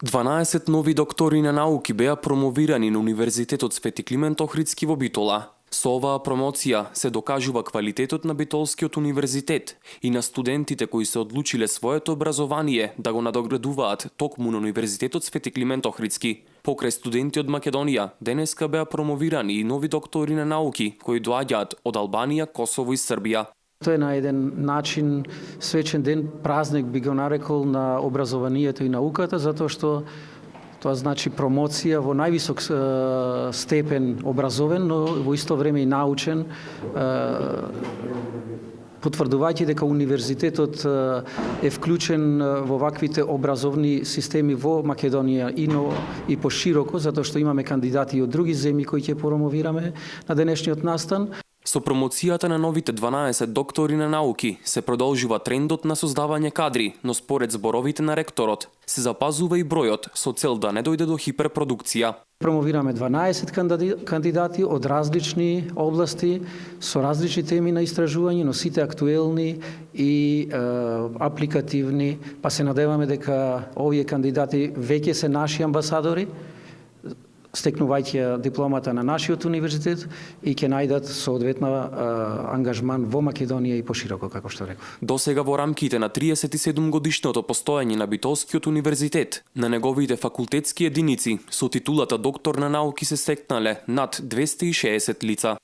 12 нови доктори на науки беа промовирани на Универзитетот Свети Климент Охридски во Битола. Со оваа промоција се докажува квалитетот на Битолскиот универзитет и на студентите кои се одлучиле своето образование да го надоградуваат токму на Универзитетот Свети Климент Охридски. Покрај студенти од Македонија, денеска беа промовирани и нови доктори на науки кои доаѓаат од Албанија, Косово и Србија. Тоа е на еден начин свечен ден, празник би го нарекол на образованието и науката, затоа што тоа значи промоција во највисок степен образовен, но во исто време и научен, потврдувајќи дека универзитетот е вклучен во ваквите образовни системи во Македонија и пошироко, затоа што имаме кандидати и од други земји кои ќе промовираме на денешниот настан. Со промоцијата на новите 12 доктори на науки се продолжува трендот на создавање кадри, но според зборовите на ректорот се запазува и бројот со цел да не дојде до хиперпродукција. Промовираме 12 кандидати од различни области, со различни теми на истражување, но сите актуелни и апликативни, па се надеваме дека овие кандидати веќе се наши амбасадори, стекнувајќи дипломата на нашиот универзитет и ќе најдат соодветна ангажман во Македонија и пошироко, како што реков. Досега во рамките на 37 годишното постоење на Битолскиот универзитет, на неговите факултетски единици со титулата доктор на науки се стекнале над 260 лица.